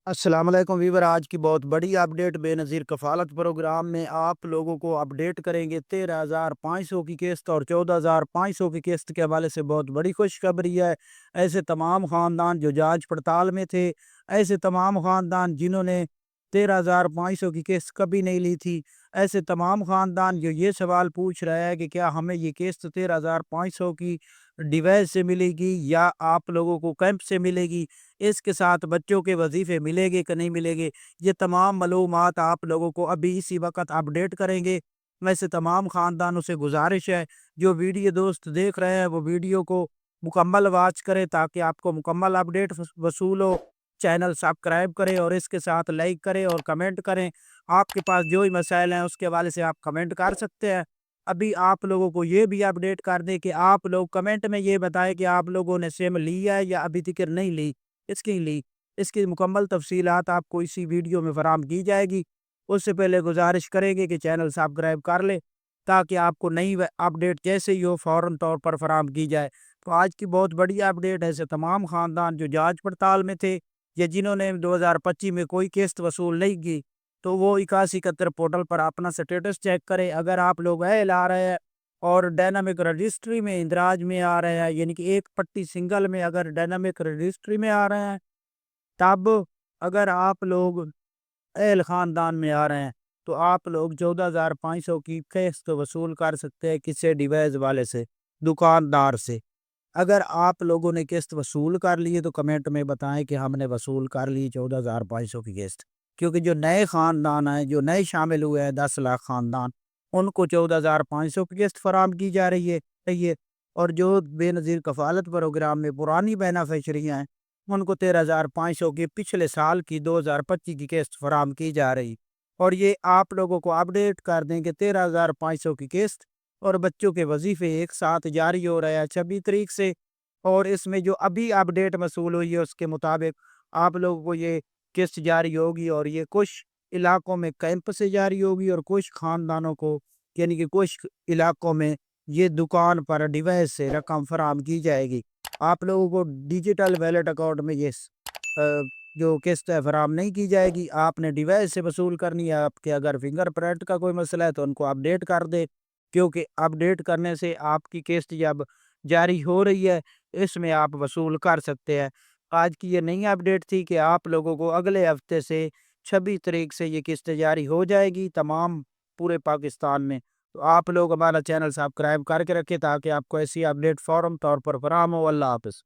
السلام علیکم ویور، آج کی بہت بڑی اپڈیٹ بے نظیر کفالت پروگرام میں آپ لوگوں کو اپڈیٹ کریں گے 13,500 کی قسط اور 14,500 کی قسط کے حوالے سے بہت بڑی خوشخبری ہے۔ ایسے تمام خاندان جو جانچ پڑتال میں تھے، ایسے تمام خاندان جنہوں نے 13,500 کی قسط کبھی نہیں لی تھی، ایسے تمام خاندان جو یہ سوال پوچھ رہے ہیں کہ کیا ہمیں یہ قسط 13,500 کی ڈیوائس سے ملے گی یا آپ لوگوں کو کیمپ سے ملے گی، اس کے ساتھ بچوں کے وظیفے ملے گے کہ نہیں ملے گے، یہ تمام معلومات آپ لوگوں کو ابھی اسی وقت اپڈیٹ کریں گے۔ ویسے تمام خاندانوں سے گزارش ہے، جو ویڈیو دوست دیکھ رہے ہیں وہ ویڈیو کو مکمل واچ کرے تاکہ آپ کو مکمل اپڈیٹ وصول ہو۔ چینل سبسکرائب کریں اور اس کے ساتھ لائک کریں اور کمنٹ کریں۔ آپ کے پاس جو ہی مسائل ہیں اس کے حوالے سے آپ کمنٹ کر سکتے ہیں۔ ابھی آپ لوگوں کو یہ بھی اپڈیٹ کر دیں کہ آپ لوگ کمنٹ میں یہ بتائیں کہ آپ لوگوں نے سم لی ہے یا ابھی تک نہیں لی، اس کی مکمل تفصیلات آپ کو اسی ویڈیو میں فراہم کی جائے گی۔ اس سے پہلے گزارش کریں گے کہ چینل سبسکرائب کر لیں تاکہ آپ کو نئی اپڈیٹ جیسے ہی ہو فوراً طور پر فراہم کی جائے۔ تو آج کی بہت بڑی اپڈیٹ ہے، ایسے تمام خاندان جو جانچ پڑتال میں تھے یا جنہوں نے 2025 میں کوئی قسط وصول نہیں کی، تو وہ 8171 پورٹل پر اپنا سٹیٹس چیک کریں۔ اگر آپ لوگ اہل آ رہے ہیں اور ڈائنامک رجسٹری میں اندراج میں آ رہے ہیں، یعنی کہ ایک پٹی سنگل میں اگر ڈائنامک رجسٹری میں آ رہے ہیں، تب اگر آپ لوگ اہل خاندان میں آ رہے ہیں تو آپ لوگ 14,500 کی قسط وصول کر سکتے ہیں کسی ڈیوائس والے سے، دکاندار سے۔ اگر آپ لوگوں نے قسط وصول کر لی ہے تو کمنٹ میں بتائیں کہ ہم نے وصول کر لی 14,500 کی قسط، کیونکہ جو نئے خاندان ہیں، جو نئے شامل ہوئے ہیں 10 لاکھ خاندان، ان کو 14,500 کی قسط فراہم کی جا رہی ہے اور جو بے نظیر کفالت پروگرام میں پرانی بینیفیشریاں ہیں ان کو 13,500 کی پچھلے سال کی 2025 کی قسط فراہم کی جا رہی۔ اور یہ آپ لوگوں کو اپڈیٹ کر دیں کہ 13,500 کی قسط اور بچوں کے وظیفے ایک ساتھ جاری ہو رہے ہیں 26 تاریخ سے، اور اس میں جو ابھی اپڈیٹ موصول ہوئی ہے اس کے مطابق آپ لوگوں کو یہ قسط جاری ہوگی، اور یہ کچھ علاقوں میں کیمپ سے جاری ہوگی اور کچھ خاندانوں کو یعنی کہ کچھ علاقوں میں یہ دکان پر ڈیوائس سے رقم فراہم کی جائے گی۔ آپ لوگوں کو ڈیجیٹل ویلیٹ اکاؤنٹ میں یہ جو قسط ہے فراہم نہیں کی جائے گی، آپ نے ڈیوائس سے وصول کرنی ہے۔ آپ کے اگر فنگر پرنٹ کا کوئی مسئلہ ہے تو ان کو اپڈیٹ کر دے، کیونکہ اپڈیٹ کرنے سے آپ کی قسط جب جاری ہو رہی ہے اس میں آپ وصول کر سکتے ہیں۔ آج کی یہ نئی اپڈیٹ تھی کہ آپ لوگوں کو اگلے ہفتے سے 26 تاریخ سے یہ قسط جاری ہو جائے گی تمام پورے پاکستان میں۔ تو آپ لوگ ہمارا چینل سبسکرائب کر کے رکھیں تاکہ آپ کو ایسی اپڈیٹ فوراً طور پر فراہم ہو۔ اللہ حافظ۔